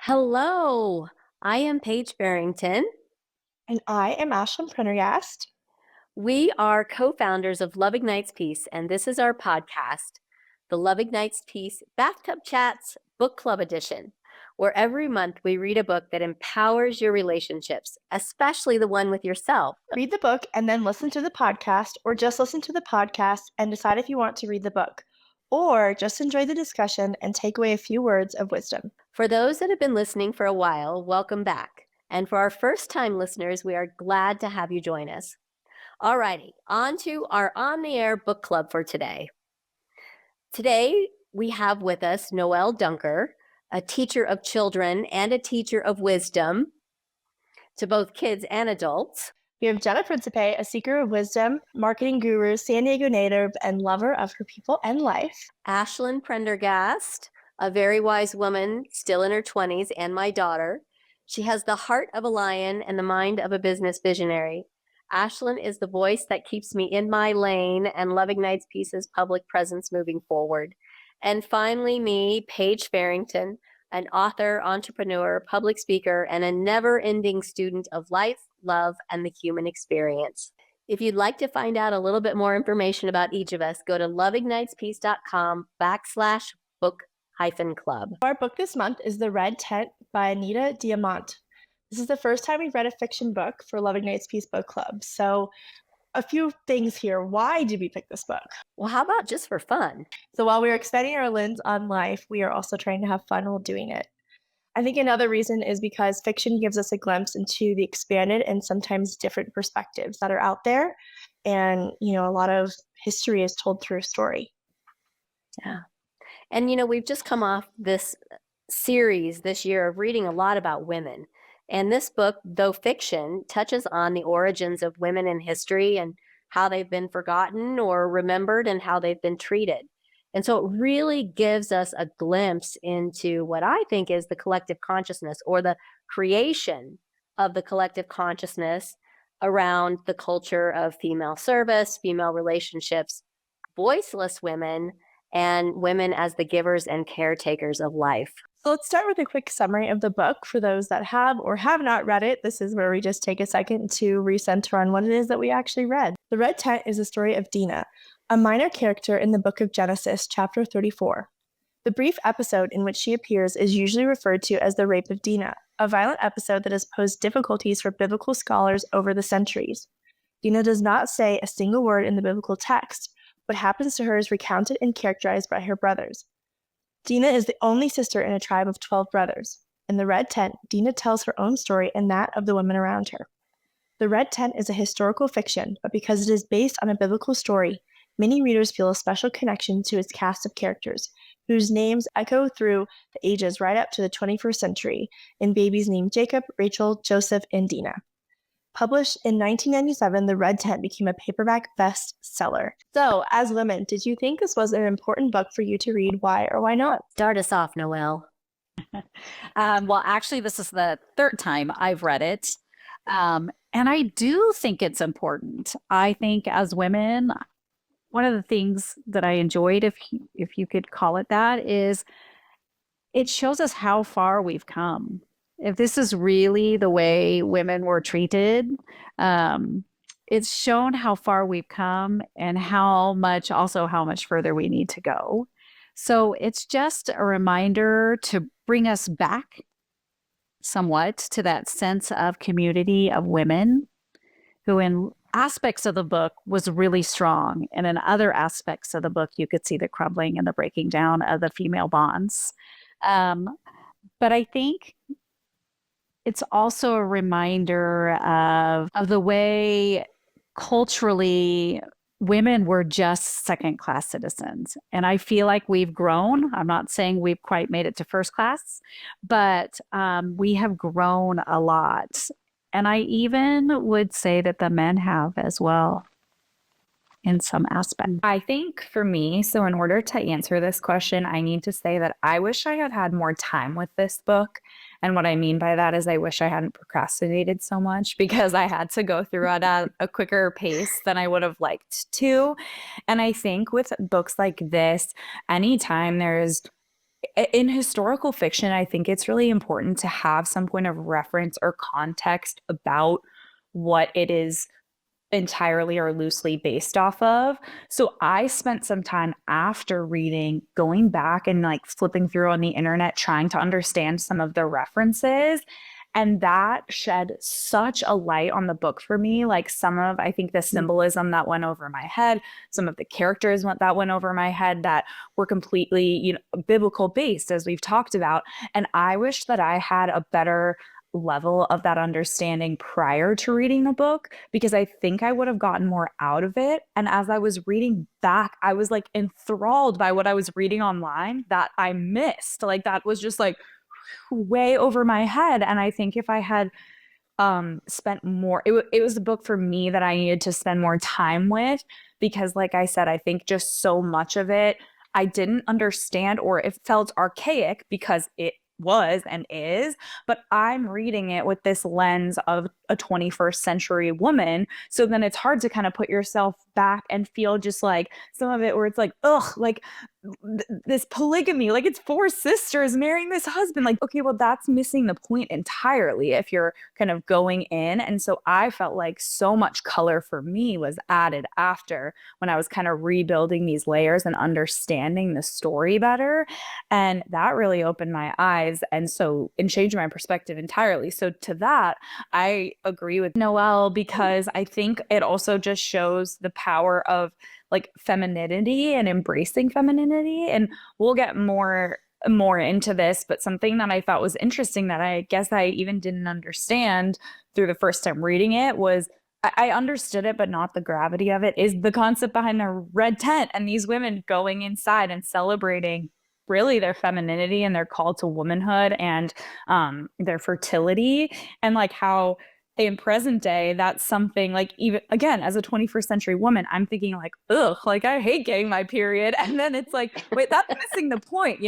Hello, I am Paige Barrington. And I am Ashlyn Prendergast. We are co founders of Love Ignites Peace, and this is our podcast, the Love Ignites Peace Bathtub Chats Book Club Edition, where every month we read a book that empowers your relationships, especially the one with yourself. Read the book and then listen to the podcast, or just listen to the podcast and decide if you want to read the book, or just enjoy the discussion and take away a few words of wisdom. For those that have been listening for a while, welcome back. And for our first time listeners, we are glad to have you join us. Alrighty, on to our on the air book club for today. Today, we have with us Noelle Dunker, a teacher of children and a teacher of wisdom to both kids and adults. We have Jenna Principe, a seeker of wisdom, marketing guru, San Diego native, and lover of her people and life. Ashlyn Prendergast, a very wise woman, still in her 20s, and my daughter. She has the heart of a lion and the mind of a business visionary. Ashlyn is the voice that keeps me in my lane and Love Ignites Peace's public presence moving forward. And finally, me, Paige Farrington, an author, entrepreneur, public speaker, and a never-ending student of life, love, and the human experience. If you'd like to find out a little bit more information about each of us, go to loveignitespeace.com/book-club. Our book this month is The Red Tent by Anita Diamont. This is the first time we've read a fiction book for Love Ignites Peace Book Club. So a few things here. Why did we pick this book? Well, how about just for fun? So while we're expanding our lens on life, we are also trying to have fun while doing it. I think another reason is because fiction gives us a glimpse into the expanded and sometimes different perspectives that are out there. And, a lot of history is told through a story. Yeah. And, we've just come off this series this year of reading a lot about women. And this book, though fiction, touches on the origins of women in history and how they've been forgotten or remembered and how they've been treated. And so it really gives us a glimpse into what I think is the collective consciousness or the creation of the collective consciousness around the culture of female service, female relationships, voiceless women, and women as the givers and caretakers of life. So let's start with a quick summary of the book for those that have or have not read it. This is where we just take a second to recenter on what it is that we actually read. The Red Tent is the story of Dinah, a minor character in the book of Genesis, chapter 34. The brief episode in which she appears is usually referred to as the rape of Dinah, a violent episode that has posed difficulties for biblical scholars over the centuries. Dinah does not say a single word in the biblical text. What happens to her is recounted and characterized by her brothers. Dinah is the only sister in a tribe of 12 brothers. In the Red Tent, Dinah tells her own story and that of the women around her. The Red Tent is a historical fiction, but because it is based on a biblical story, many readers feel a special connection to its cast of characters, whose names echo through the ages right up to the 21st century, in babies named Jacob, Rachel, Joseph, and Dinah. Published in 1997, The Red Tent became a paperback bestseller. So, as women, did you think this was an important book for you to read? Why or why not? Start us off, Noelle. Well, actually, this is the third time I've read it. And I do think it's important. I think as women, one of the things that I enjoyed, if you could call it that, is it shows us how far we've come. If this is really the way women were treated, it's shown how far we've come and how much further we need to go. So it's just a reminder to bring us back somewhat to that sense of community of women who in aspects of the book was really strong. And in other aspects of the book, you could see the crumbling and the breaking down of the female bonds. But I think it's also a reminder of the way culturally women were just second-class citizens. And I feel like we've grown. I'm not saying we've quite made it to first class, but we have grown a lot. And I even would say that the men have as well in some aspect. I think for me, so in order to answer this question, I need to say that I wish I had had more time with this book. And what I mean by that is I wish I hadn't procrastinated so much because I had to go through it at a quicker pace than I would have liked to. And I think with books like this, anytime there's in historical fiction, I think it's really important to have some point of reference or context about what it is entirely or loosely based off of. So I spent some time after reading going back and like flipping through on the internet trying to understand some of the references. And that shed such a light on the book for me. Like some of, I think, the symbolism that went over my head, some of the characters that went over my head that were completely, biblical based, as we've talked about. And I wish that I had a better level of that understanding prior to reading the book, because I think I would have gotten more out of it. And as I was reading back, I was like enthralled by what I was reading online that I missed. Like that was just like way over my head. And I think if I had spent more, it was a book for me that I needed to spend more time with, because like I said, I think just so much of it I didn't understand, or it felt archaic because it was and is, but I'm reading it with this lens of a 21st century woman. So then it's hard to kind of put yourself back and feel just like some of it where it's like, ugh, like this polygamy, like it's four sisters marrying this husband. Like, okay, well, that's missing the point entirely if you're kind of going in. And so I felt like so much color for me was added after, when I was kind of rebuilding these layers and understanding the story better. And that really opened my eyes and changed my perspective entirely. So to that, I agree with Noelle, because I think it also just shows the power of like femininity and embracing femininity. And we'll get more into this, but something that I thought was interesting that I guess I even didn't understand through the first time reading it was, I understood it, but not the gravity of it, is the concept behind the red tent and these women going inside and celebrating really their femininity and their call to womanhood and their fertility, and like how in present day, that's something like, even again, as a 21st century woman, I'm thinking like, ugh, like I hate getting my period. And then it's like, wait, that's missing the point,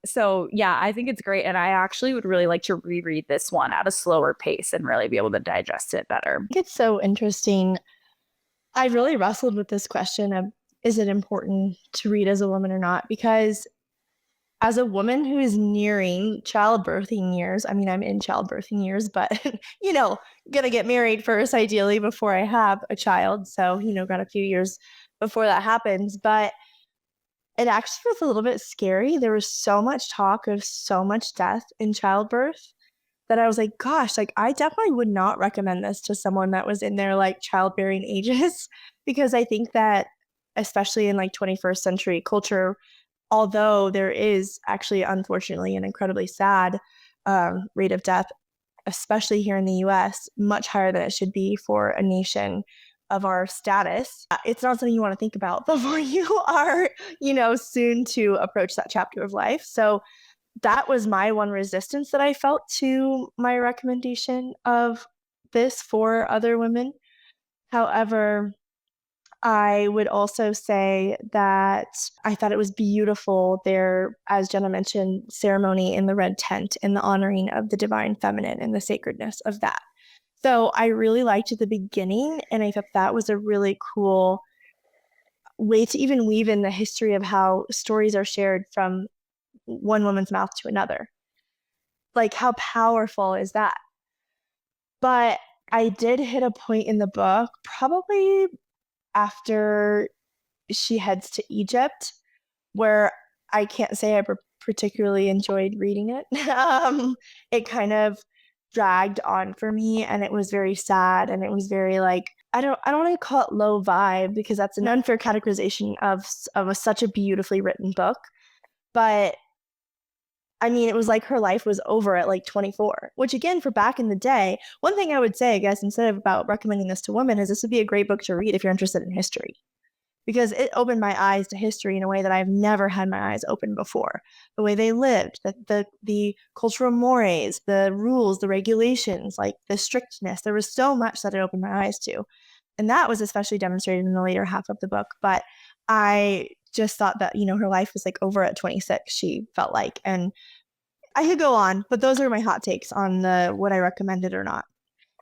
So yeah, I think it's great. And I actually would really like to reread this one at a slower pace and really be able to digest it better. I think it's so interesting. I really wrestled with this question of, is it important to read as a woman or not? Because as a woman who is nearing childbirthing years, I mean, I'm in childbirthing years, but, gonna get married first, ideally, before I have a child. So, got a few years before that happens. But it actually was a little bit scary. There was so much talk of so much death in childbirth that I was like, gosh, like I definitely would not recommend this to someone that was in their like childbearing ages, because I think that, especially in like 21st century culture, although there is actually, unfortunately, an incredibly sad rate of death, especially here in the US, much higher than it should be for a nation of our status. It's not something you want to think about before you are, soon to approach that chapter of life. So that was my one resistance that I felt to my recommendation of this for other women. However, I would also say that I thought it was beautiful there, as Jenna mentioned, ceremony in the red tent and the honoring of the divine feminine and the sacredness of that. So I really liked the beginning, and I thought that was a really cool way to even weave in the history of how stories are shared from one woman's mouth to another. Like, how powerful is that? But I did hit a point in the book, probably after she heads to Egypt, where I can't say I particularly enjoyed reading it. It kind of dragged on for me, and it was very sad, and it was very like, I don't want to call it low vibe, because that's an unfair categorization of such a beautifully written book. But I mean, it was like her life was over at like 24, which again, for back in the day, one thing I would say, I guess, instead of about recommending this to women, is this would be a great book to read if you're interested in history, because it opened my eyes to history in a way that I've never had my eyes open before. The way they lived, the cultural mores, the rules, the regulations, like the strictness. There was so much that it opened my eyes to. And that was especially demonstrated in the later half of the book. But I just thought that, her life was like over at 26, she felt like. And I could go on, but those are my hot takes on what I recommended or not.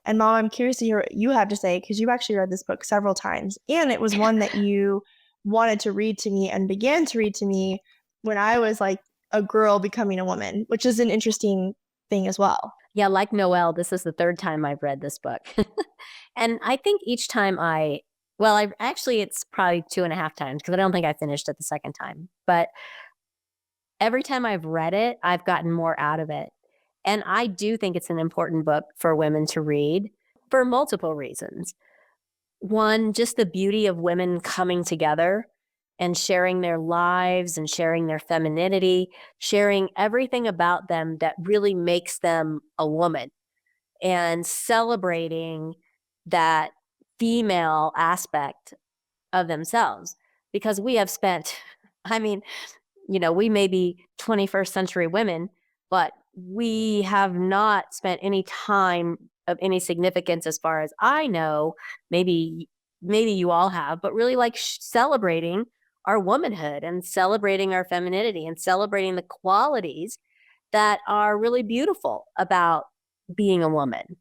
And Mom, I'm curious to hear what you have to say, because you actually read this book several times, and it was one that you wanted to read to me and began to read to me when I was like a girl becoming a woman, which is an interesting thing as well. Yeah, like Noelle, this is the third time I've read this book. And I think each time it's probably 2.5 times because I don't think I finished it the second time. But every time I've read it, I've gotten more out of it. And I do think it's an important book for women to read for multiple reasons. One, just the beauty of women coming together and sharing their lives and sharing their femininity, sharing everything about them that really makes them a woman, and celebrating that female aspect of themselves. Because we have spent, I mean, we may be 21st century women, but we have not spent any time of any significance as far as I know. Maybe you all have, but really like celebrating our womanhood and celebrating our femininity and celebrating the qualities that are really beautiful about being a woman.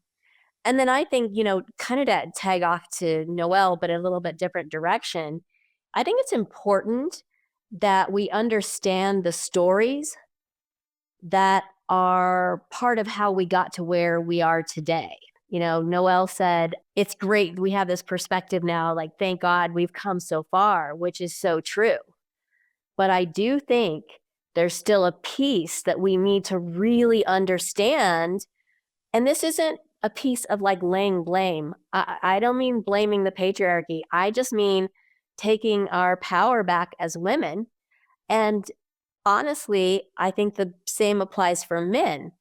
And then I think, kind of to tag off to Noelle, but a little bit different direction, I think it's important that we understand the stories that are part of how we got to where we are today. Noelle said, it's great. We have this perspective now, like, thank God we've come so far, which is so true. But I do think there's still a piece that we need to really understand. And this isn't a piece of like laying blame. I don't mean blaming the patriarchy. I just mean taking our power back as women. And honestly, I think the same applies for men.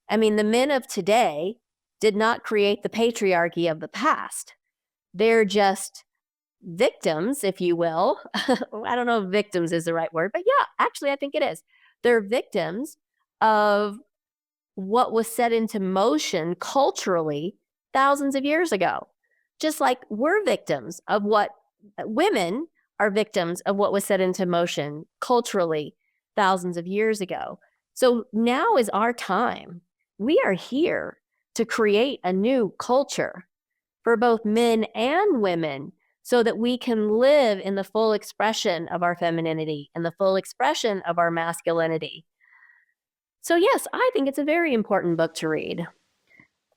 I mean, the men of today did not create the patriarchy of the past. They're just victims, if you will. I don't know if victims is the right word, but yeah, actually, I think it is. They're victims of what was set into motion culturally thousands of years ago. Just like we're victims of what women are victims of what was set into motion culturally thousands of years ago. So now is our time. We are here to create a new culture for both men and women so that we can live in the full expression of our femininity and the full expression of our masculinity. So yes, I think it's a very important book to read.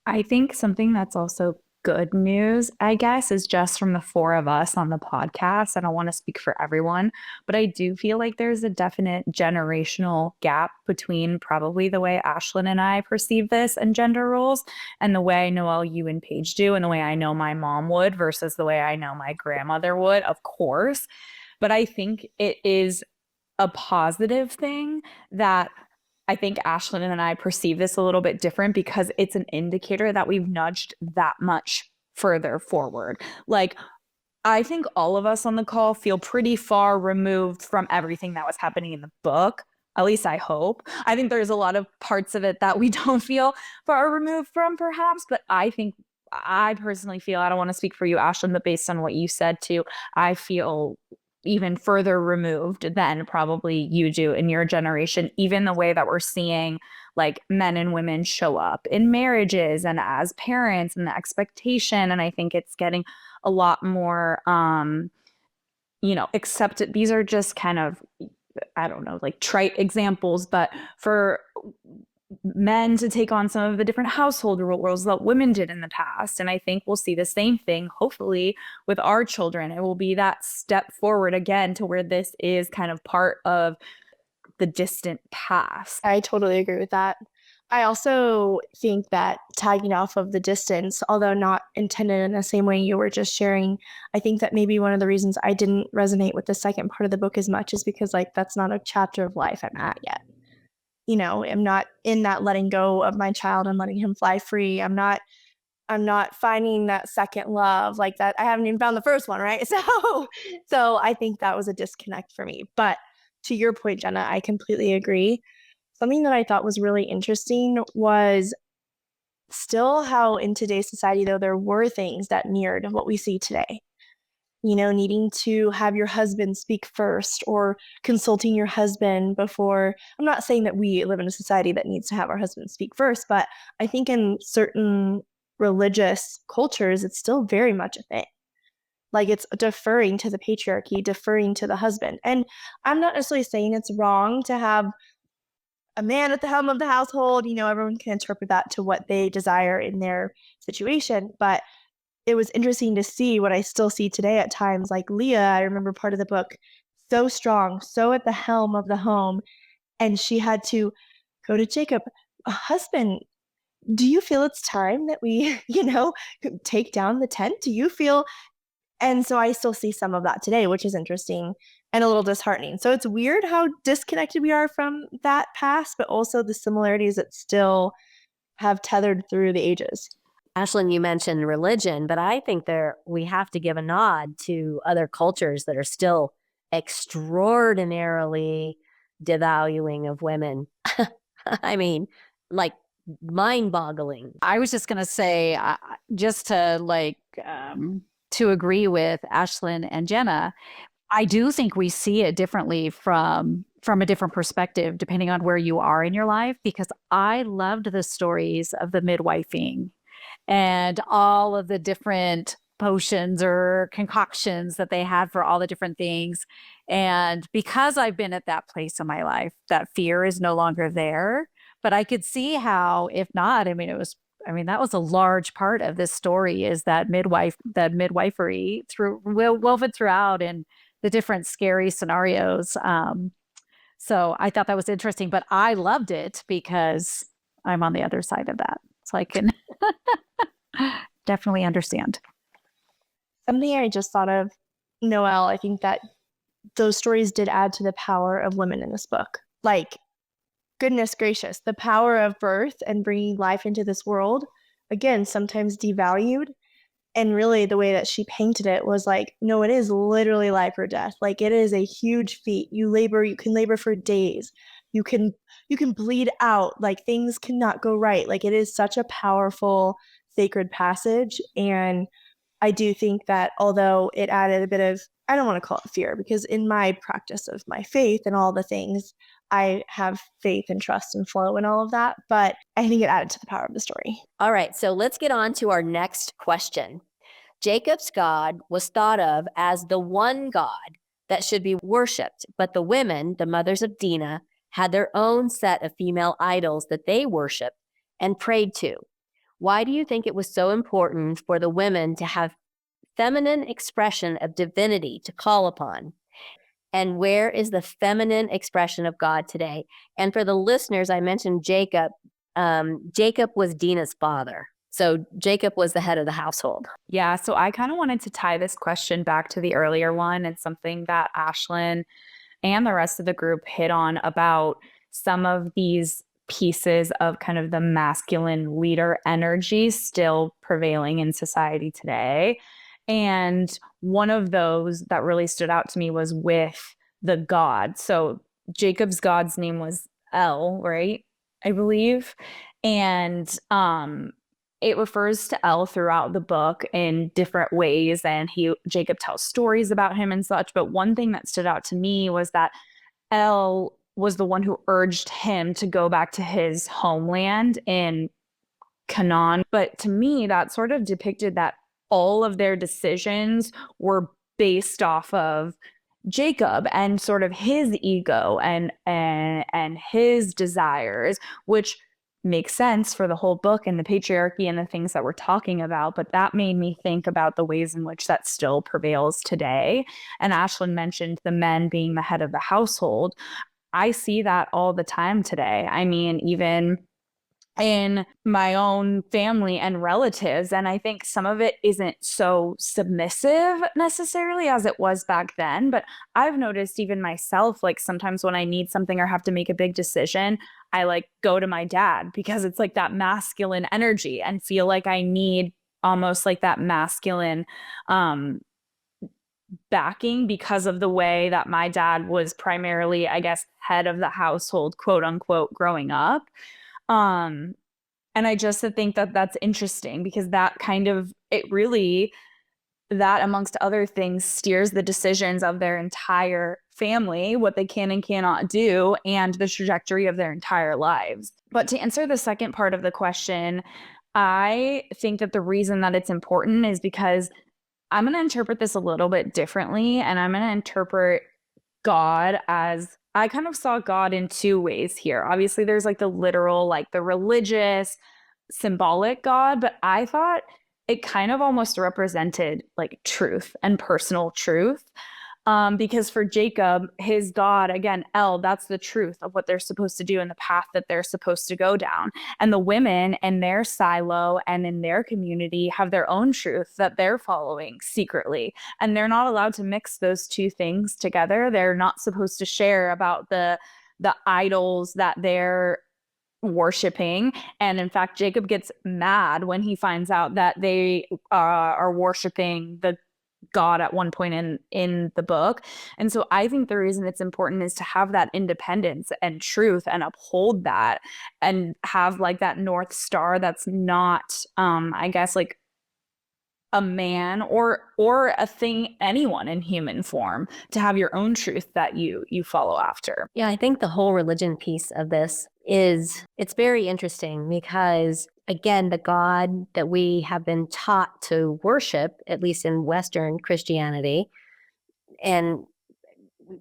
I think something that's also good news, I guess, is just from the four of us on the podcast. I don't want to speak for everyone, but I do feel like there's a definite generational gap between probably the way Ashlyn and I perceive this and gender roles and the way Noelle, you and Paige do, and the way I know my mom would versus the way I know my grandmother would, of course. But I think it is a positive thing that I think Ashlyn and I perceive this a little bit different because it's an indicator that we've nudged that much further forward. Like, I think all of us on the call feel pretty far removed from everything that was happening in the book. At least I hope. I think there's a lot of parts of it that we don't feel far removed from, perhaps. But I personally feel, I don't want to speak for you, Ashlyn, but based on what you said too, I feel even further removed than probably you do in your generation, even the way that we're seeing like men and women show up in marriages and as parents and the expectation. And I think it's getting a lot more, accepted. These are just kind of, I don't know, like trite examples, but for men to take on some of the different household roles that women did in the past. And I think we'll see the same thing, hopefully, with our children. It will be that step forward again to where this is kind of part of the distant past. I totally agree with that. I also think that tagging off of the distance, although not intended in the same way you were just sharing, I think that maybe one of the reasons I didn't resonate with the second part of the book as much is because like that's not a chapter of life I'm at yet. I'm not in that letting go of my child and letting him fly free. I'm not finding that second love like that. I haven't even found the first one, right? So I think that was a disconnect for me. But to your point, Jenna, I completely agree. Something that I thought was really interesting was still how in today's society, though, there were things that mirrored what we see today. Needing to have your husband speak first or consulting your husband before. I'm not saying that we live in a society that needs to have our husband speak first, but I think in certain religious cultures, it's still very much a thing. Like it's deferring to the patriarchy, deferring to the husband. And I'm not necessarily saying it's wrong to have a man at the helm of the household. Everyone can interpret that to what they desire in their situation. But it was interesting to see what I still see today at times. Like Leah, I remember part of the book, so strong, so at the helm of the home. And she had to go to Jacob, husband, do you feel it's time that we, take down the tent? Do you feel? And so I still see some of that today, which is interesting and a little disheartening. So it's weird how disconnected we are from that past, but also the similarities that still have tethered through the ages. Ashlyn, you mentioned religion, but I think we have to give a nod to other cultures that are still extraordinarily devaluing of women. I mean, like mind-boggling. I was just going to say, just to to agree with Ashlyn and Jenna, I do think we see it differently from a different perspective, depending on where you are in your life, because I loved the stories of the midwifing and all of the different potions or concoctions that they had for all the different things. And because I've been at that place in my life, that fear is no longer there. But I could see how, if not, that was a large part of this story, is that midwifery woven throughout and the different scary scenarios. So I thought that was interesting, but I loved it because I'm on the other side of that. So I can definitely understand. Something I just thought of, Noelle, I think that those stories did add to the power of women in this book. Like, goodness gracious, the power of birth and bringing life into this world, again, sometimes devalued. And really the way that she painted it was like, no, it is literally life or death. Like it is a huge feat. You can labor for days. You can bleed out. Like things cannot go right. Like it is such a powerful, sacred passage. And I do think that although it added a bit of, I don't want to call it fear, because in my practice of my faith and all the things, I have faith and trust and flow and all of that. But I think it added to the power of the story. All right, so let's get on to our next question. Jacob's God was thought of as the one God that should be worshipped, but the women, the mothers of Dinah, had their own set of female idols that they worshiped and prayed to. Why do you think it was so important for the women to have feminine expression of divinity to call upon? And where is the feminine expression of God today? And for the listeners, I mentioned Jacob. Jacob was Dinah's father. So Jacob was the head of the household. Yeah, so I kind of wanted to tie this question back to the earlier one. It's something that Ashlyn and the rest of the group hit on about some of these pieces of kind of the masculine leader energy still prevailing in society today. And one of those that really stood out to me was with the god. So Jacob's god's name was El, right? I believe. And it refers to El throughout the book in different ways. And Jacob tells stories about him and such. But one thing that stood out to me was that El was the one who urged him to go back to his homeland in Canaan. But to me, that sort of depicted that all of their decisions were based off of Jacob and sort of his ego and his desires, which makes sense for the whole book and the patriarchy and the things that we're talking about. But that made me think about the ways in which that still prevails today. And Ashlyn mentioned the men being the head of the household. I see that all the time today. I mean, even in my own family and relatives. And I think some of it isn't so submissive necessarily as it was back then. But I've noticed even myself, like sometimes when I need something or have to make a big decision, I like go to my dad because it's like that masculine energy and feel like I need almost like that masculine backing because of the way that my dad was primarily, I guess, head of the household, quote unquote, growing up. And I just think that that's interesting because that kind of, it really, that amongst other things steers the decisions of their entire family, what they can and cannot do, and the trajectory of their entire lives. But to answer the second part of the question, I think that the reason that it's important is because I'm going to interpret this a little bit differently, and I'm going to interpret God as, I kind of saw God in two ways here. Obviously, there's like the literal, like the religious, symbolic God, but I thought it kind of almost represented like truth and personal truth. Because for Jacob, his God, again, El, that's the truth of what they're supposed to do and the path that they're supposed to go down. And the women in their silo and in their community have their own truth that they're following secretly. And they're not allowed to mix those two things together. They're not supposed to share about the idols that they're worshiping. And in fact, Jacob gets mad when he finds out that they are worshiping the God at one point in the book. And so I think the reason it's important is to have that independence and truth and uphold that and have like that North Star that's not I guess like a man or a thing, anyone in human form, to have your own truth that you follow after. Yeah, I think the whole religion piece of this it's very interesting because, again, the God that we have been taught to worship, at least in Western Christianity and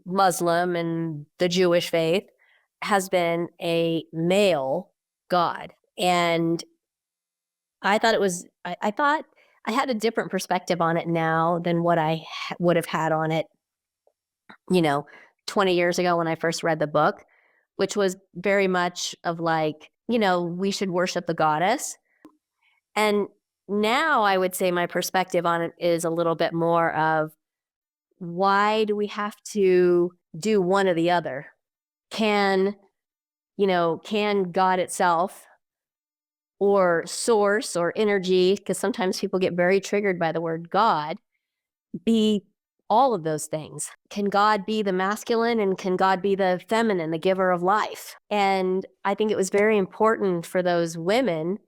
Muslim and the Jewish faith, has been a male God. And I thought I thought I had a different perspective on it now than what I would have had on it, 20 years ago when I first read the book, which was very much of like, we should worship the goddess. And now I would say my perspective on it is a little bit more of, why do we have to do one or the other? Can God itself or source or energy, because sometimes people get very triggered by the word God, be all of those things? Can God be the masculine and can God be the feminine, the giver of life? And I think it was very important for those women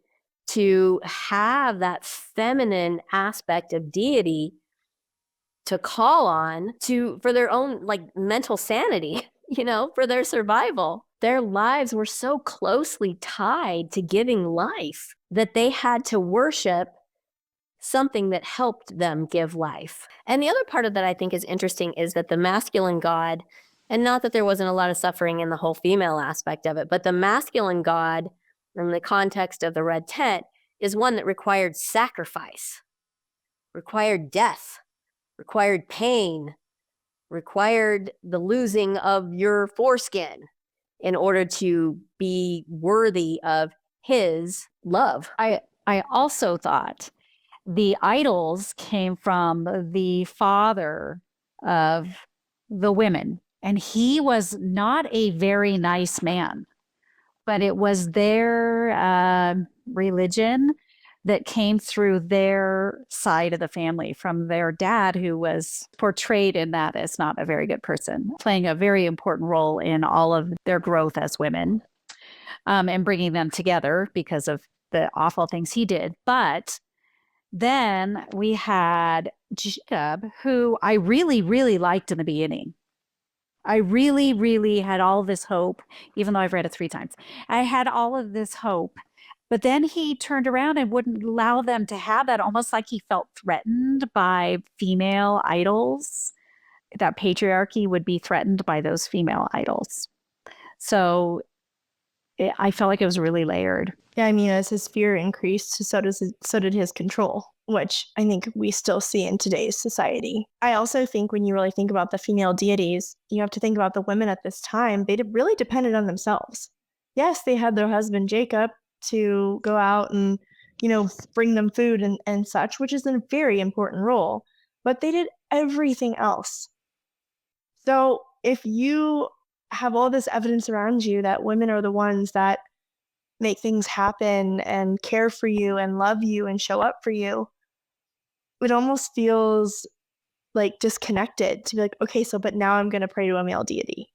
to have that feminine aspect of deity to call on for their own like mental sanity, for their survival. Their lives were so closely tied to giving life that they had to worship something that helped them give life. And the other part of that I think is interesting is that the masculine God, and not that there wasn't a lot of suffering in the whole female aspect of it, but the masculine God in the context of the red tent is one that required sacrifice, required death, required pain, required the losing of your foreskin in order to be worthy of his love. I also thought the idols came from the father of the women, and he was not a very nice man, but it was their religion that came through their side of the family from their dad, who was portrayed in that as not a very good person, playing a very important role in all of their growth as women, and bringing them together because of the awful things he did. But then we had Jacob, who I really, really liked in the beginning. I really, really had all this hope, even though I've read it 3 times. I had all of this hope, but then he turned around and wouldn't allow them to have that, almost like he felt threatened by female idols, that patriarchy would be threatened by those female idols. So I felt like it was really layered. Yeah, I mean, as his fear increased, so did his control, which I think we still see in today's society. I also think when you really think about the female deities, you have to think about the women at this time. They really depended on themselves. Yes, they had their husband Jacob to go out and, bring them food and such, which is a very important role, but they did everything else. So if you have all this evidence around you that women are the ones that make things happen and care for you and love you and show up for you, it almost feels like disconnected to be like, okay, but now I'm going to pray to a male deity.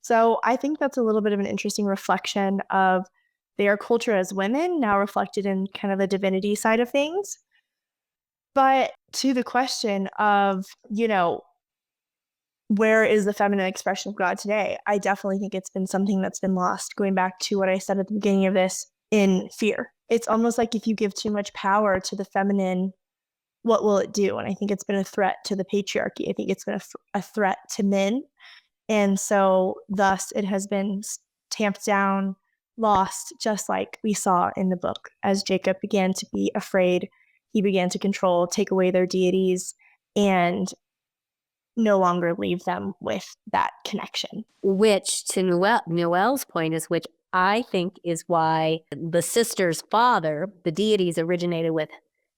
So I think that's a little bit of an interesting reflection of their culture as women, now reflected in kind of the divinity side of things. But to the question of, where is the feminine expression of God today? I definitely think it's been something that's been lost, going back to what I said at the beginning of this, in fear. It's almost like if you give too much power to the feminine what will it do? And I think it's been a threat to the patriarchy. I think it's been a threat to men. And so thus it has been tamped down, lost, just like we saw in the book. As Jacob began to be afraid, he began to control, take away their deities, and no longer leave them with that connection. Which, to Noelle's point, is which I think is why the sister's father, the deities originated with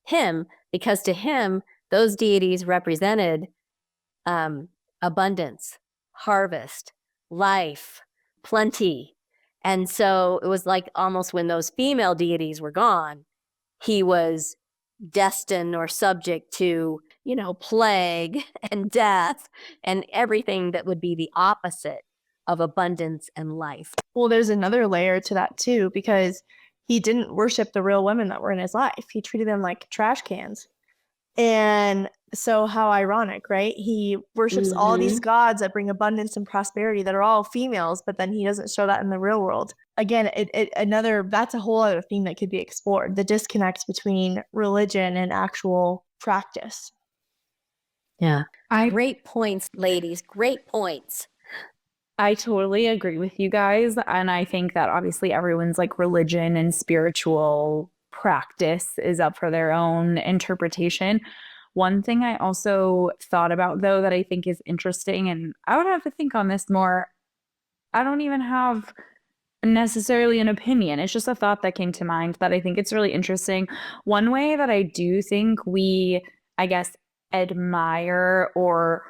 him, because to him, those deities represented abundance, harvest, life, plenty. And so it was like almost when those female deities were gone, he was destined or subject to, plague and death and everything that would be the opposite of abundance and life. Well, there's another layer to that too, because he didn't worship the real women that were in his life. He treated them like trash cans. And so how ironic, right? He worships all these gods that bring abundance and prosperity that are all females, but then he doesn't show that in the real world. Again, that's a whole other thing that could be explored, the disconnect between religion and actual practice. Yeah. Great points, ladies. Great points. I totally agree with you guys. And I think that obviously everyone's like religion and spiritual practice is up for their own interpretation. One thing I also thought about, though, that I think is interesting, and I would have to think on this more. I don't even have necessarily an opinion. It's just a thought that came to mind that I think it's really interesting. One way that I do think we, I guess, admire or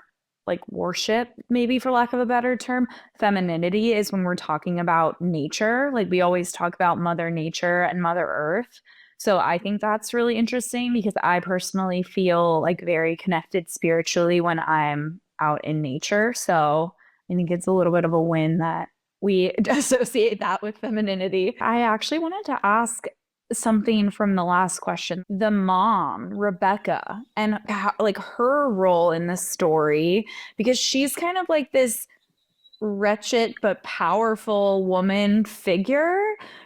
like worship, maybe for lack of a better term, femininity is when we're talking about nature. Like we always talk about Mother Nature and Mother Earth. So I think that's really interesting because I personally feel like very connected spiritually when I'm out in nature. So I think it's a little bit of a win that we associate that with femininity. I actually wanted to ask something from the last question. The mom, Rebecca, and like her role in the story, because she's kind of like this wretched but powerful woman figure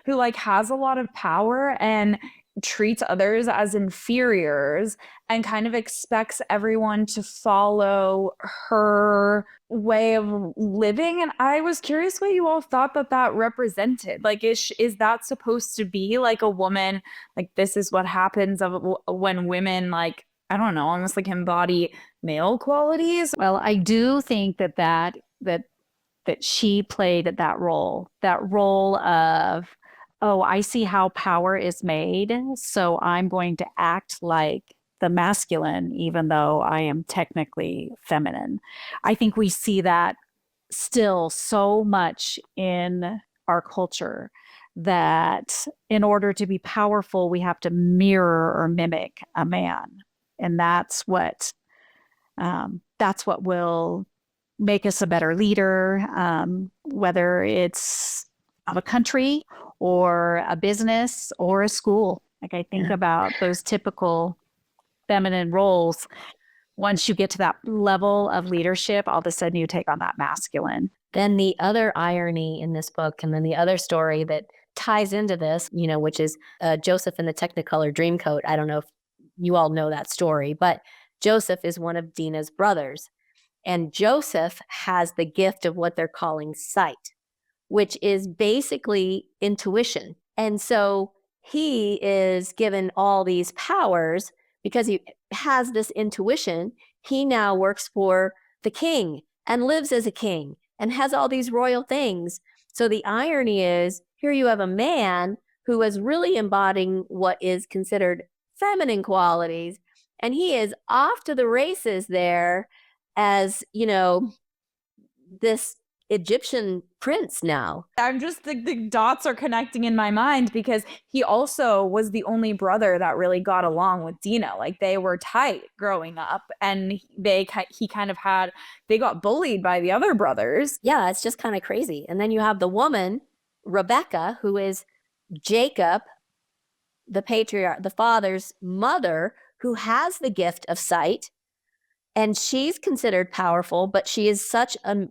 who like has a lot of power and treats others as inferiors and kind of expects everyone to follow her way of living. And I was curious what you all thought that represented. Like, is that supposed to be like a woman, like this is what happens when women, like, I don't know, almost like embody male qualities? Well, I do think that she played that role of, oh, I see how power is made, so I'm going to act like the masculine, even though I am technically feminine. I think we see that still so much in our culture that in order to be powerful, we have to mirror or mimic a man. And that's what will make us a better leader, whether it's of a country or a business or a school. Like I think about those typical feminine roles. Once you get to that level of leadership, all of a sudden you take on that masculine. Then the other irony in this book, and then the other story that ties into this, which is Joseph in the Technicolor Dreamcoat. I don't know if you all know that story, but Joseph is one of Dina's brothers. And Joseph has the gift of what they're calling sight, which is basically intuition. And so he is given all these powers because he has this intuition. He now works for the king and lives as a king and has all these royal things. So the irony is, here you have a man who is really embodying what is considered feminine qualities, and he is off to the races there as, this Egyptian prince now. I'm just, the dots are connecting in my mind because he also was the only brother that really got along with Dina. Like they were tight growing up, and they got bullied by the other brothers. Yeah, it's just kind of crazy. And then you have the woman, Rebecca, who is Jacob, the patriarch, the father's mother, who has the gift of sight. And she's considered powerful, but she is such a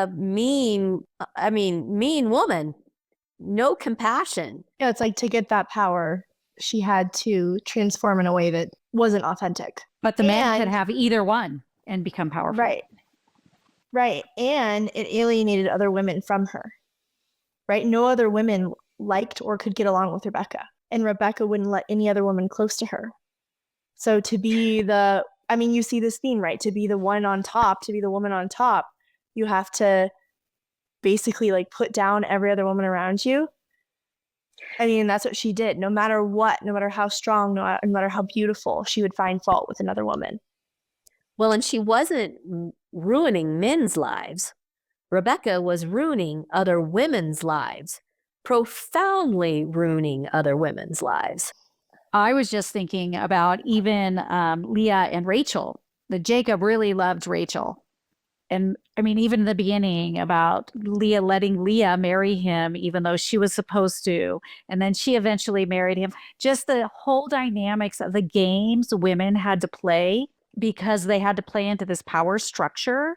mean woman. No compassion. Yeah, it's like to get that power, she had to transform in a way that wasn't authentic. But the men could And- have either one and become powerful. Right. And it alienated other women from her. Right? No other women liked or could get along with Rebecca. And Rebecca wouldn't let any other woman close to her. So to be you see this theme, right? To be the one on top, to be the woman on top, you have to basically like put down every other woman around you. I mean, that's what she did. No matter what, no matter how strong, no matter how beautiful, she would find fault with another woman. Well, and she wasn't ruining men's lives. Rebecca was ruining other women's lives, profoundly ruining other women's lives. I was just thinking about even Leah and Rachel, that Jacob really loved Rachel. And I mean, even in the beginning about Leah letting Leah marry him, even though she was supposed to, and then she eventually married him. Just the whole dynamics of the games women had to play because they had to play into this power structure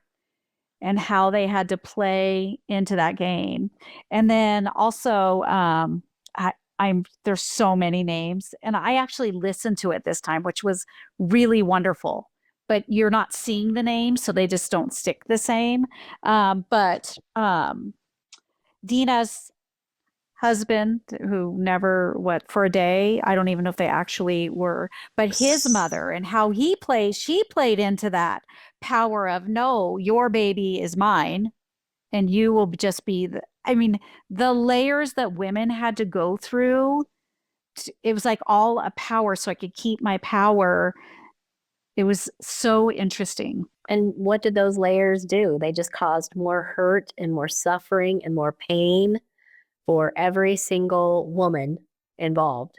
and how they had to play into that game. And then also, there's so many names, and I actually listened to it this time, which was really wonderful. But you're not seeing the names, so they just don't stick the same. But Dina's husband, who never, for a day, I don't even know if they actually were, but his mother and how she played into that power of, no, your baby is mine, and you will just be the layers that women had to go through. It was like all a power, so I could keep my power. It was so interesting. And what did those layers do? They just caused more hurt and more suffering and more pain for every single woman involved.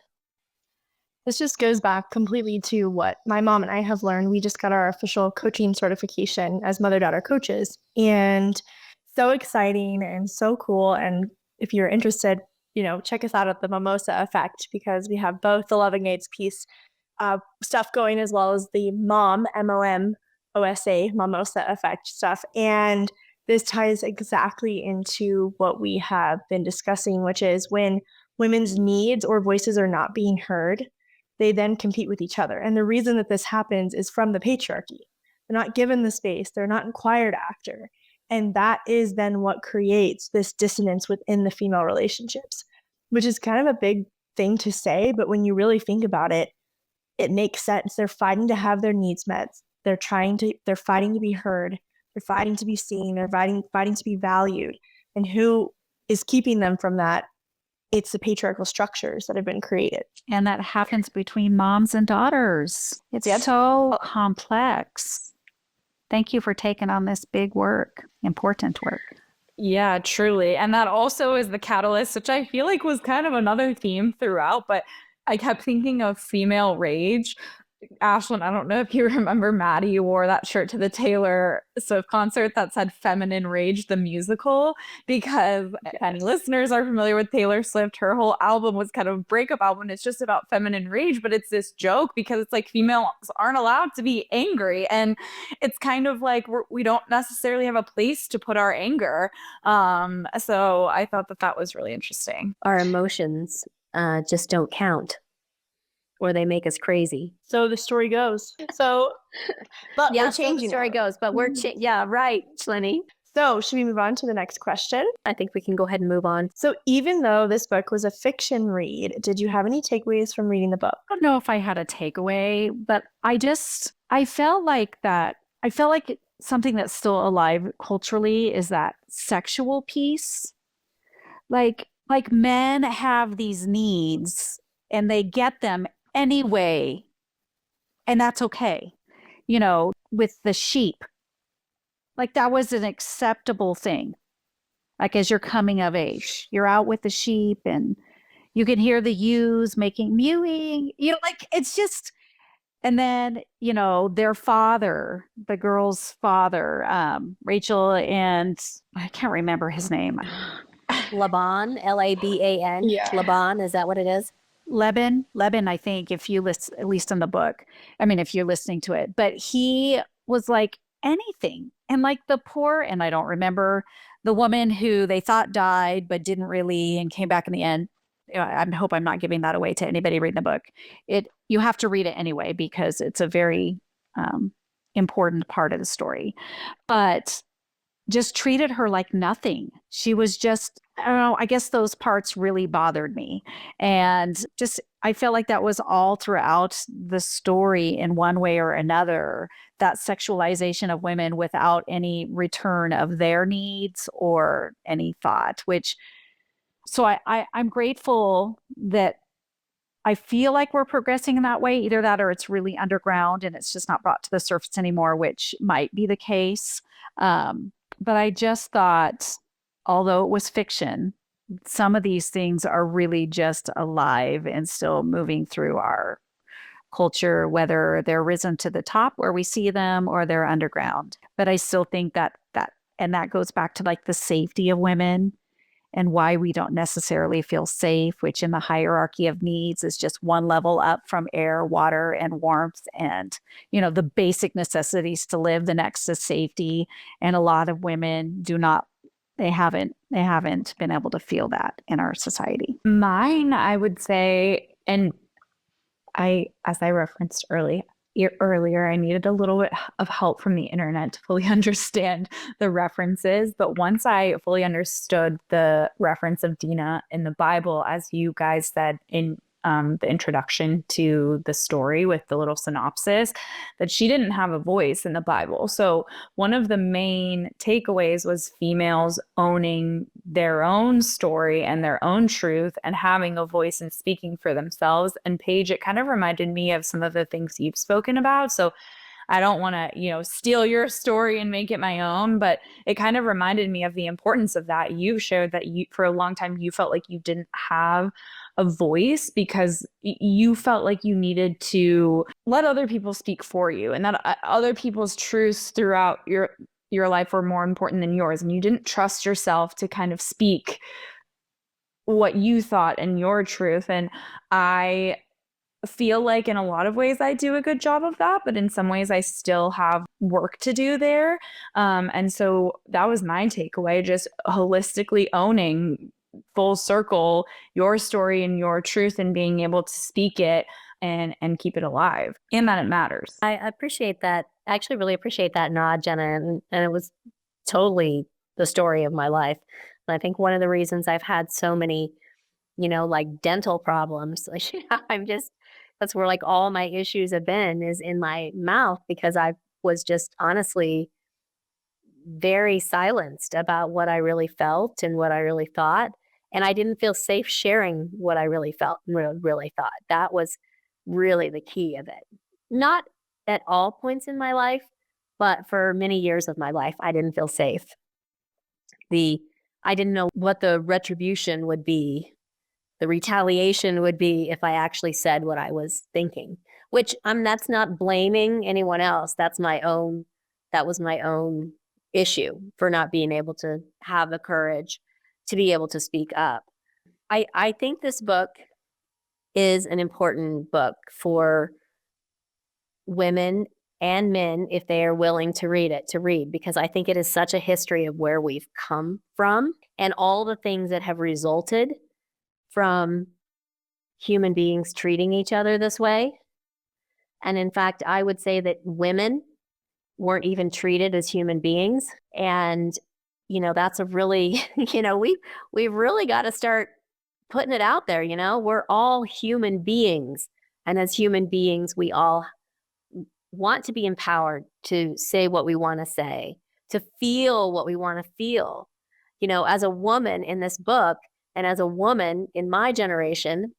This just goes back completely to what my mom and I have learned. We just got our official coaching certification as mother-daughter coaches, and so exciting and so cool. And if you're interested, check us out at the Mimosa Effect, because we have both the Loving Aids piece stuff going, as well as the MOMOSA, Mimosa Effect stuff. And this ties exactly into what we have been discussing, which is when women's needs or voices are not being heard, they then compete with each other. And the reason that this happens is from the patriarchy. They're not given the space, they're not inquired after. And that is then what creates this dissonance within the female relationships, which is kind of a big thing to say, but when you really think about it, it makes sense. They're fighting to have their needs met. They're fighting to be heard. They're fighting to be seen. They're fighting to be valued. And who is keeping them from that? It's the patriarchal structures that have been created. And that happens between moms and daughters. It's so complex. Thank you for taking on this big work, important work. Yeah, truly. And that also is the catalyst, which I feel like was kind of another theme throughout, but I kept thinking of female rage. Ashlyn, I don't know if you remember Maddie wore that shirt to the Taylor Swift concert that said Feminine Rage, the musical, because if any listeners are familiar with Taylor Swift, her whole album was kind of a breakup album. It's just about feminine rage, but it's this joke because it's like females aren't allowed to be angry. And it's kind of like we don't necessarily have a place to put our anger. So I thought that was really interesting. Our emotions just don't count, or they make us crazy. So the story goes. But we're changing. The story goes, but we're right, Shlenny. So should we move on to the next question? I think we can go ahead and move on. So even though this book was a fiction read, did you have any takeaways from reading the book? I don't know if I had a takeaway, but I felt like something that's still alive culturally is that sexual piece. Like men have these needs and they get them anyway, and that's okay. With the sheep, like that was an acceptable thing. Like as you're coming of age, you're out with the sheep and you can hear the ewes making mewing, it's just, and then, their father, the girl's father, Rachel, and I can't remember his name. Laban, Laban. Yeah. Laban, is that what it is? Leban, I think, if you listen, at least in the book, if you're listening to it, but he was like anything. And like the poor, and I don't remember the woman who they thought died, but didn't really, and came back in the end. I hope I'm not giving that away to anybody reading the book. You have to read it anyway because it's a very important part of the story. But just treated her like nothing. She was just, I don't know, I guess those parts really bothered me. And just, I felt like that was all throughout the story in one way or another, that sexualization of women without any return of their needs or any thought, so I'm grateful that I feel like we're progressing in that way, either that or it's really underground and it's just not brought to the surface anymore, which might be the case. But I just thought, although it was fiction, some of these things are really just alive and still moving through our culture, whether they're risen to the top where we see them or they're underground. But I still think and that goes back to like the safety of women and why we don't necessarily feel safe, which in the hierarchy of needs is just one level up from air, water, and warmth, and the basic necessities to live. The next is safety, and a lot of women do not. They haven't been able to feel that in our society. Mine, I would say, and as I referenced earlier, I needed a little bit of help from the internet to fully understand the references. But once I fully understood the reference of Dinah in the Bible, as you guys said in the introduction to the story with the little synopsis, that she didn't have a voice in the Bible. So one of the main takeaways was females owning their own story and their own truth and having a voice and speaking for themselves. And Paige, it kind of reminded me of some of the things you've spoken about. So I don't want to, steal your story and make it my own, but it kind of reminded me of the importance of that. You've shared that for a long time, you felt like you didn't have a voice because you felt like you needed to let other people speak for you, and that other people's truths throughout your life were more important than yours. And you didn't trust yourself to kind of speak what you thought and your truth. And I feel like in a lot of ways I do a good job of that, but in some ways I still have work to do there. And so that was my takeaway, just holistically owning full circle your story and your truth and being able to speak it and keep it alive, and that it matters. I appreciate that. I actually really appreciate that nod, Jenna. And it was totally the story of my life. And I think one of the reasons I've had so many, like dental problems, that's where like all my issues have been, is in my mouth, because I was just honestly very silenced about what I really felt and what I really thought. And I didn't feel safe sharing what I really felt and really thought. That was really the key of it. Not at all points in my life, but for many years of my life, I didn't feel safe. I didn't know what the retribution would be, the retaliation would be if I actually said what I was thinking, which that's not blaming anyone else. That was my own issue for not being able to have the courage to be able to speak up. I think this book is an important book for women and men, if they are willing to read, because I think it is such a history of where we've come from and all the things that have resulted from human beings treating each other this way. And in fact, I would say that women weren't even treated as human beings. And, that's a really, we've really got to start putting it out there. We're all human beings. And as human beings, we all want to be empowered to say what we want to say, to feel what we want to feel. As a woman in this book, and as a woman in my generation,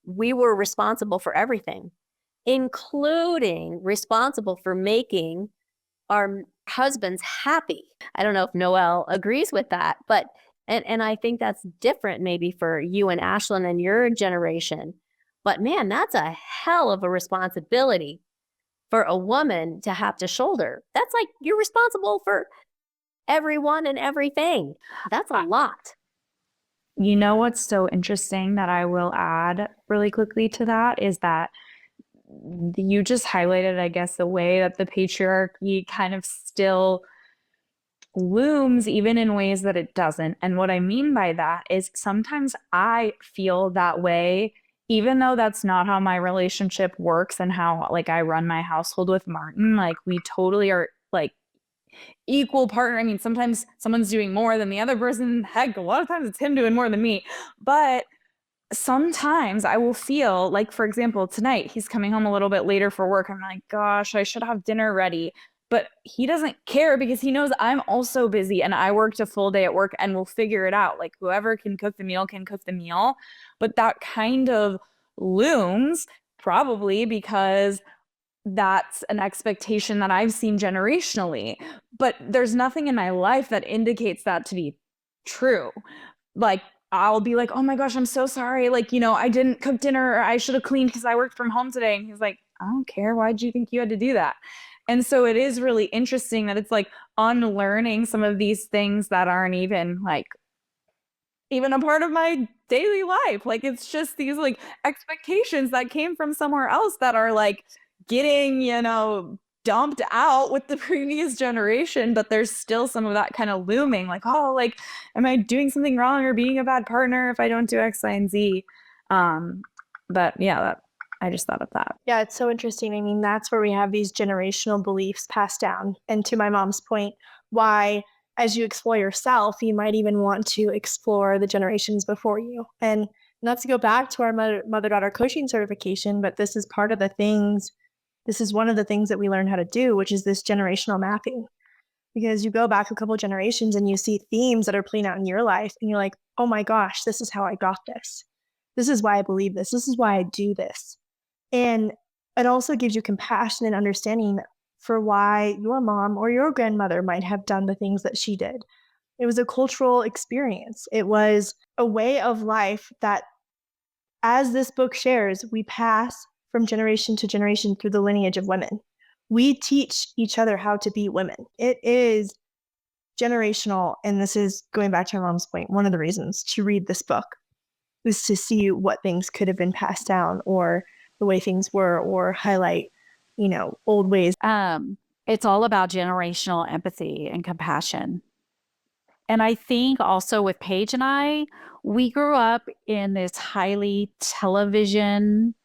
we were responsible for everything, including responsible for making our husbands happy. I don't know if Noelle agrees with that, but and I think that's different maybe for you and Ashlyn and your generation. But man, that's a hell of a responsibility for a woman to have to shoulder. That's like you're responsible for everyone and everything. That's a lot. You know what's so interesting that I will add really quickly to that is that you just highlighted, I guess, the way that the patriarchy kind of still looms even in ways that it doesn't. And what I mean by that is sometimes I feel that way, even though that's not how my relationship works and how like I run my household with Martin. Like we totally are like equal partner. I mean, sometimes someone's doing more than the other person. Heck, a lot of times it's him doing more than me. But sometimes I will feel like, for example, tonight he's coming home a little bit later for work. I'm like, gosh, I should have dinner ready. But he doesn't care because he knows I'm also busy and I worked a full day at work and we'll figure it out. Like whoever can cook the meal can cook the meal. But that kind of looms probably because that's an expectation that I've seen generationally. But there's nothing in my life that indicates that to be true. Like I'll be like, oh my gosh, I'm so sorry. Like, you know, I didn't cook dinner or I should have cleaned because I worked from home today. And he's like, I don't care. Why'd you think you had to do that? And so it is really interesting that it's like unlearning some of these things that aren't even a part of my daily life. Like it's just these like expectations that came from somewhere else that are like getting, dumped out with the previous generation, but there's still some of that kind of looming like, oh, like, am I doing something wrong or being a bad partner if I don't do X, Y, and Z? But yeah, I just thought of that. Yeah, it's so interesting. I mean, that's where we have these generational beliefs passed down. And to my mom's point, why, as you explore yourself, you might even want to explore the generations before you. And not to go back to our mother-daughter coaching certification, but this is one of the things that we learn how to do, which is this generational mapping. Because you go back a couple generations and you see themes that are playing out in your life, and you're like, oh my gosh, this is how I got this. This is why I believe this. This is why I do this. And it also gives you compassion and understanding for why your mom or your grandmother might have done the things that she did. It was a cultural experience. It was a way of life that, as this book shares, we pass from generation to generation through the lineage of women. We teach each other how to be women. It is generational, and this is going back to my mom's point. One of the reasons to read this book is to see what things could have been passed down, or the way things were, or highlight, old ways. It's all about generational empathy and compassion. And I think also with Paige and I, we grew up in this highly television,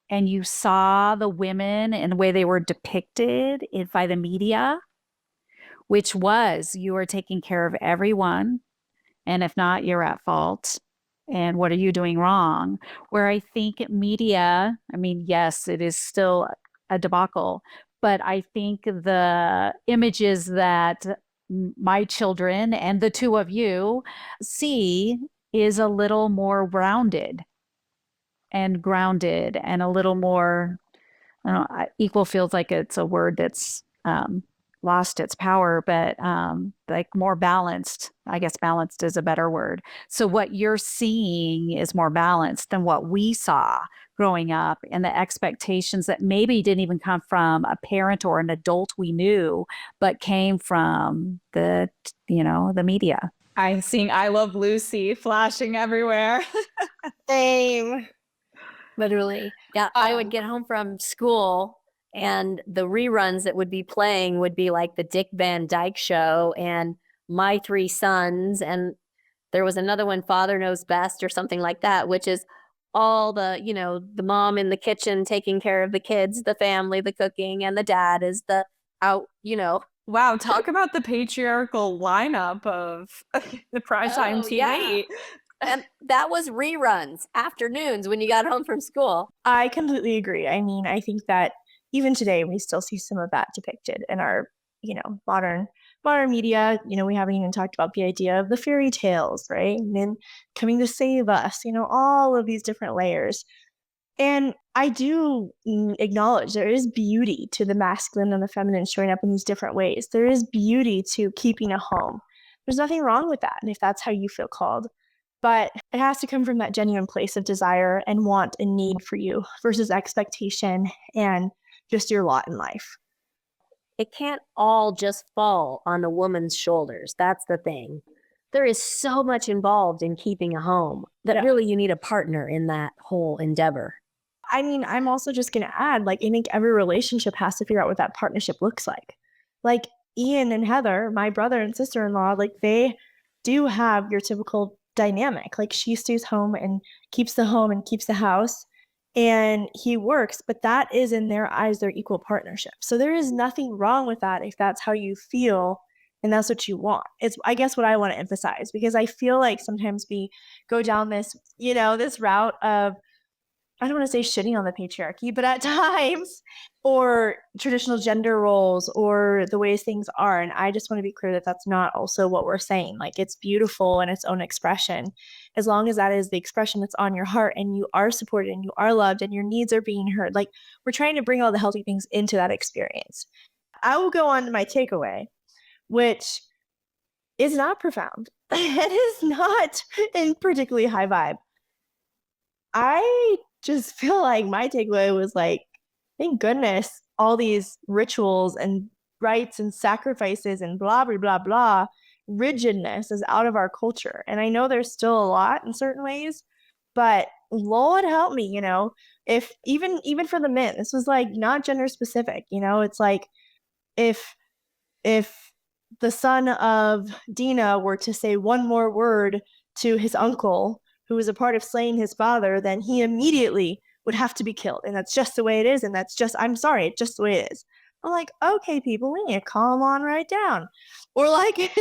and you saw the women and the way they were depicted by the media, which was you are taking care of everyone. And if not, you're at fault. And what are you doing wrong? Where I think media, I mean, yes, it is still a debacle, but I think the images that my children and the two of you see is a little more rounded and grounded and a little more, I don't know, equal feels like it's a word that's lost its power, but like more balanced. I guess balanced is a better word. So what you're seeing is more balanced than what we saw growing up, and the expectations that maybe didn't even come from a parent or an adult we knew, but came from the media. I'm seeing I Love Lucy flashing everywhere. Same. Literally. Yeah, I would get home from school and the reruns that would be playing would be like the Dick Van Dyke Show and My Three Sons. And there was another one, Father Knows Best or something like that, which is all the, the mom in the kitchen taking care of the kids, the family, the cooking, and the dad is the out. Wow, talk about the patriarchal lineup of the primetime TV. Yeah. And that was reruns, afternoons when you got home from school. I completely agree. I mean, I think that even today we still see some of that depicted in our, modern media. We haven't even talked about the idea of the fairy tales, right? And then coming to save us, all of these different layers. And I do acknowledge there is beauty to the masculine and the feminine showing up in these different ways. There is beauty to keeping a home. There's nothing wrong with that, and if that's how you feel called. But it has to come from that genuine place of desire and want and need for you versus expectation and just your lot in life. It can't all just fall on the woman's shoulders. That's the thing. There is so much involved in keeping a home that really you need a partner in that whole endeavor. I mean, I'm also just going to add, I think every relationship has to figure out what that partnership looks like. Like, Ian and Heather, my brother and sister-in-law, like they do have your typical dynamic. Like she stays home and keeps the home and keeps the house, and he works, but that is in their eyes their equal partnership. So there is nothing wrong with that if that's how you feel and that's what you want. It's, I guess, what I want to emphasize, because I feel like sometimes we go down this, this route of, I don't want to say shitting on the patriarchy, but at times, or traditional gender roles or the ways things are. And I just want to be clear that that's not also what we're saying. Like, it's beautiful in its own expression. As long as that is the expression that's on your heart and you are supported and you are loved and your needs are being heard. Like, we're trying to bring all the healthy things into that experience. I will go on to my takeaway, which is not profound. It is not in particularly high vibe. I just feel like my takeaway was like, thank goodness all these rituals and rites and sacrifices and blah, blah, blah, blah, rigidness is out of our culture. And I know there's still a lot in certain ways, but Lord help me, if even for the men, this was like not gender specific, it's like if the son of Dina were to say one more word to his uncle, who was a part of slaying his father, then he immediately would have to be killed. And that's just the way it is. And that's just, I'm sorry, it's just the way it is. I'm like, okay, people, we need to calm on right down. Or like,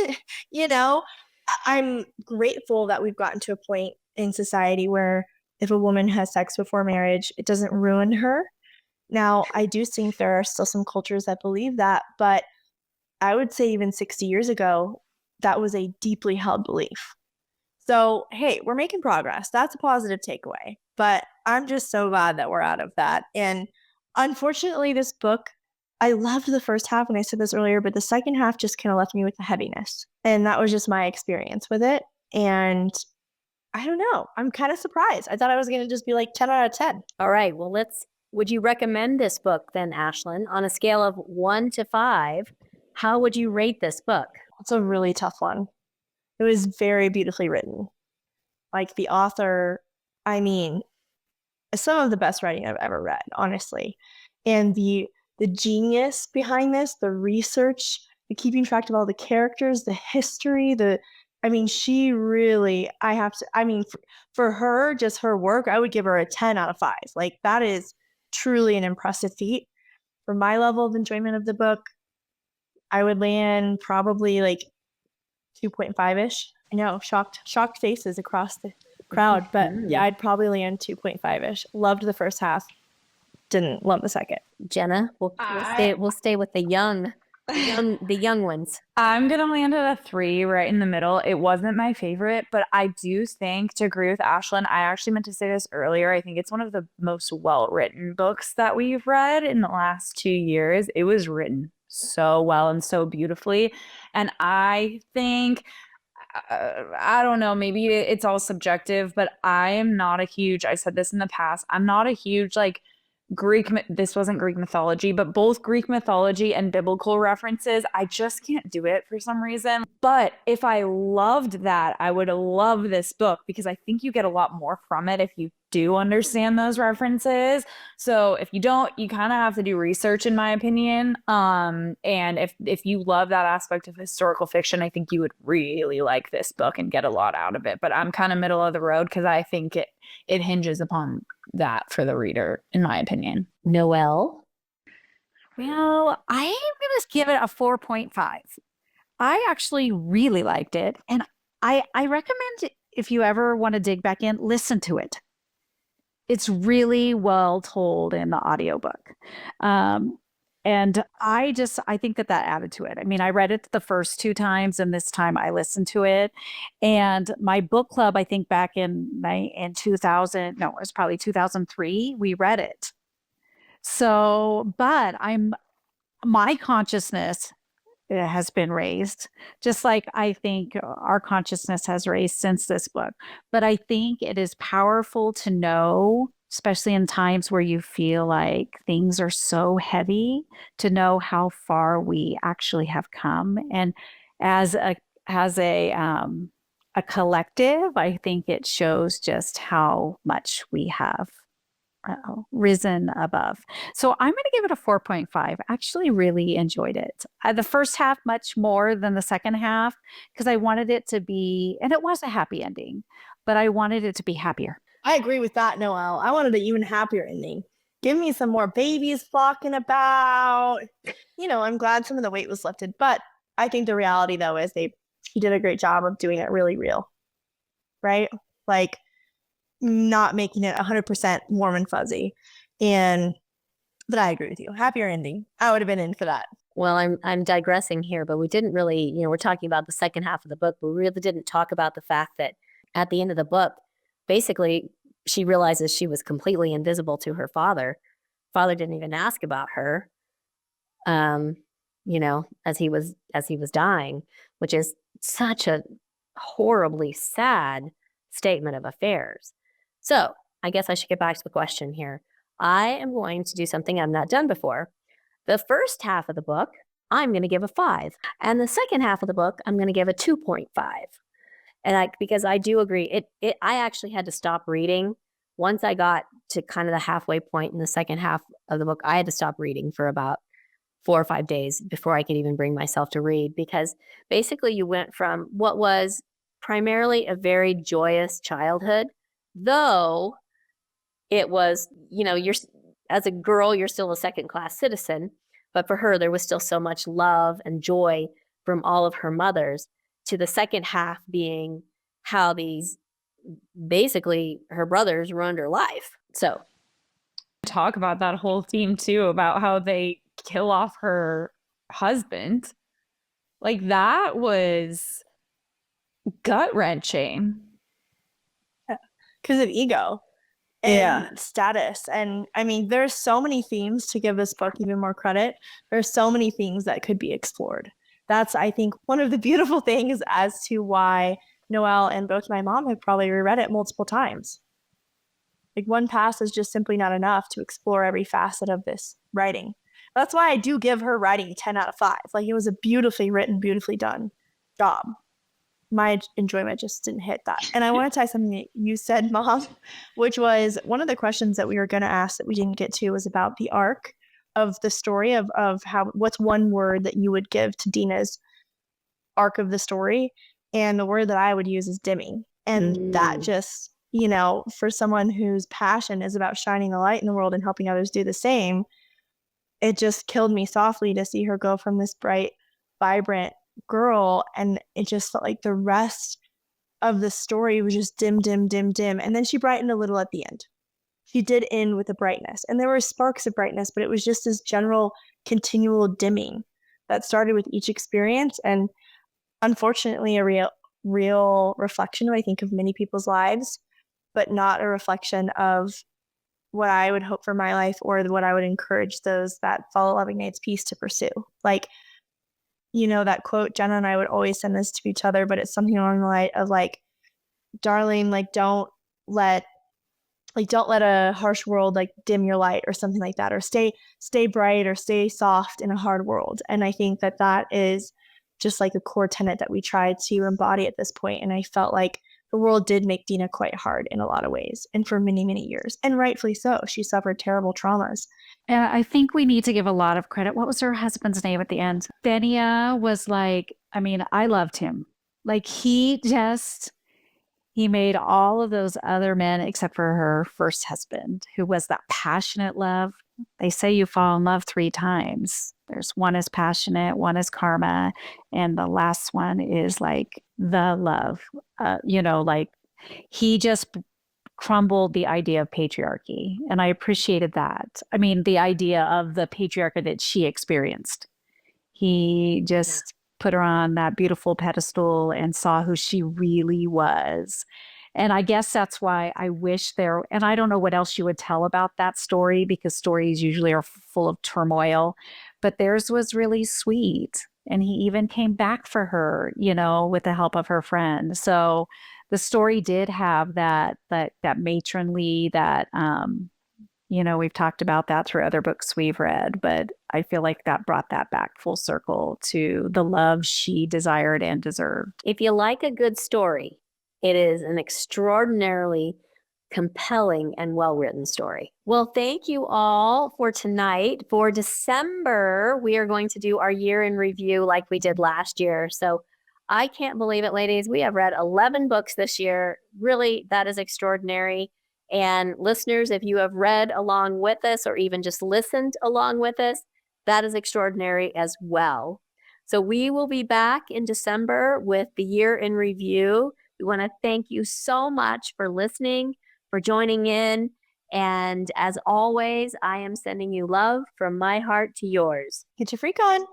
I'm grateful that we've gotten to a point in society where if a woman has sex before marriage, it doesn't ruin her. Now, I do think there are still some cultures that believe that, but I would say even 60 years ago, that was a deeply held belief. So, hey, we're making progress. That's a positive takeaway. But I'm just so glad that we're out of that. And unfortunately, this book, I loved the first half, and I said this earlier, but the second half just kind of left me with a heaviness. And that was just my experience with it. And I don't know. I'm kind of surprised. I thought I was going to just be like 10 out of 10. All right. Well, would you recommend this book then, Ashlyn? On a scale of 1 to 5, how would you rate this book? It's a really tough one. It was very beautifully written. Like the author, I mean, some of the best writing I've ever read, honestly. And the genius behind this, the research, the keeping track of all the characters, the history, she really, for her, just her work, I would give her a 10 out of 5. Like, that is truly an impressive feat. For my level of enjoyment of the book, I would land probably like 2.5-ish. I know, shocked faces across the crowd, but yeah, I'd probably land 2.5-ish. Loved the first half, didn't love the second. Jenna, we'll stay with the young ones. I'm gonna land at a 3, right in the middle. It wasn't my favorite, but I do think, to agree with Ashlyn, I actually meant to say this earlier, I think it's one of the most well-written books that we've read in the last 2 years. It was written so well and so beautifully. And I think, I don't know, maybe it's all subjective, but I said this in the past, I'm not a huge this wasn't Greek mythology, but both Greek mythology and biblical references, I just can't do it for some reason. But if I loved that, I would love this book, because I think you get a lot more from it if you do understand those references. So if you don't, you kind of have to do research, in my opinion. And if you love that aspect of historical fiction, I think you would really like this book and get a lot out of it. But I'm kind of middle of the road, because I think it hinges upon that for the reader, in my opinion. Noelle? Well, I am going to give it a 4.5. I actually really liked it. And I recommend, if you ever want to dig back in, listen to it. It's really well told in the audiobook. And I think that added to it. I mean, I read it the first 2 times, and this time I listened to it. And my book club, I think back in 2000, no, it was probably 2003, we read it. So, but my consciousness has been raised, just like I think our consciousness has raised since this book. But I think it is powerful to know, especially in times where you feel like things are so heavy, to know how far we actually have come. And as a collective, I think it shows just how much we have risen above. So I'm going to give it a 4.5. Actually, really enjoyed it. The first half much more than the second half because I wanted it to be, and it was a happy ending, but I wanted it to be happier. I agree with that, Noelle. I wanted an even happier ending. Give me some more babies flocking about. I'm glad some of the weight was lifted, but I think the reality though is she did a great job of doing it really real, right? Like not making it 100% warm and fuzzy. But I agree with you. Happier ending. I would have been in for that. Well, I'm digressing here, but we didn't really, we're talking about the second half of the book, but we really didn't talk about the fact that at the end of the book, basically, she realizes she was completely invisible to her father. Father didn't even ask about her, as he was dying, which is such a horribly sad statement of affairs. So I guess I should get back to the question here. I am going to do something I've not done before. The first half of the book, I'm going to give a 5. And the second half of the book, I'm going to give a 2.5. And because I do agree, I actually had to stop reading. Once I got to kind of the halfway point in the second half of the book, I had to stop reading for about 4 or 5 days before I could even bring myself to read, because basically you went from what was primarily a very joyous childhood, though it was, you're, as a girl, you're still a second-class citizen, but for her, there was still so much love and joy from all of her mothers, to the second half being how basically her brothers ruined her life. So talk about that whole theme too, about how they kill off her husband. Like that was gut-wrenching. Because of ego and status. And I mean, there's so many themes to give this book even more credit. There's so many things that could be explored. That's, I think, one of the beautiful things as to why Noelle and both my mom have probably reread it multiple times. Like one pass is just simply not enough to explore every facet of this writing. That's why I do give her writing 10 out of 5. Like it was a beautifully written, beautifully done job. My enjoyment just didn't hit that. And I want to tie something that you said, Mom, which was one of the questions that we were going to ask that we didn't get to, was about the arc of the story of how, what's one word that you would give to Dina's arc of the story? And the word that I would use is dimming. And that just, for someone whose passion is about shining the light in the world and helping others do the same, it just killed me softly to see her go from this bright, vibrant girl, and it just felt like the rest of the story was just dim, dim, dim, dim. And then she brightened a little at the end. She did end with a brightness, and there were sparks of brightness, but it was just this general continual dimming that started with each experience. And unfortunately, a real reflection, I think, of many people's lives, but not a reflection of what I would hope for my life or what I would encourage those that follow Loving Knight's Peace to pursue. Like, that quote, Jenna and I would always send this to each other, but it's something along the line of like, darling, like don't let a harsh world like dim your light or something like that, or stay bright or stay soft in a hard world. And I think that is just like a core tenet that we try to embody at this point. And I felt like the world did make Dina quite hard in a lot of ways, and for many, many years, and rightfully so. She suffered terrible traumas. And I think we need to give a lot of credit. What was her husband's name at the end? Benia was like, I mean, I loved him. Like he made all of those other men, except for her first husband, who was that passionate love. They say you fall in love 3 times. There's one is passionate, one is karma, and the last one is like the love. Like he just crumbled the idea of patriarchy. And I appreciated that. I mean, the idea of the patriarchy that she experienced. He just put her on that beautiful pedestal and saw who she really was. And I guess that's why I wish and I don't know what else you would tell about that story, because stories usually are full of turmoil, but theirs was really sweet. And he even came back for her, with the help of her friend. So the story did have that matronly, that, we've talked about that through other books we've read, but I feel like that brought that back full circle to the love she desired and deserved. If you like a good story, it is an extraordinarily compelling and well-written story. Well, thank you all for tonight. For December, we are going to do our year in review like we did last year. So I can't believe it, ladies. We have read 11 books this year. Really, that is extraordinary. And listeners, if you have read along with us or even just listened along with us, that is extraordinary as well. So we will be back in December with the year in review. We want to thank you so much for listening, for joining in. And as always, I am sending you love from my heart to yours. Get your freak on.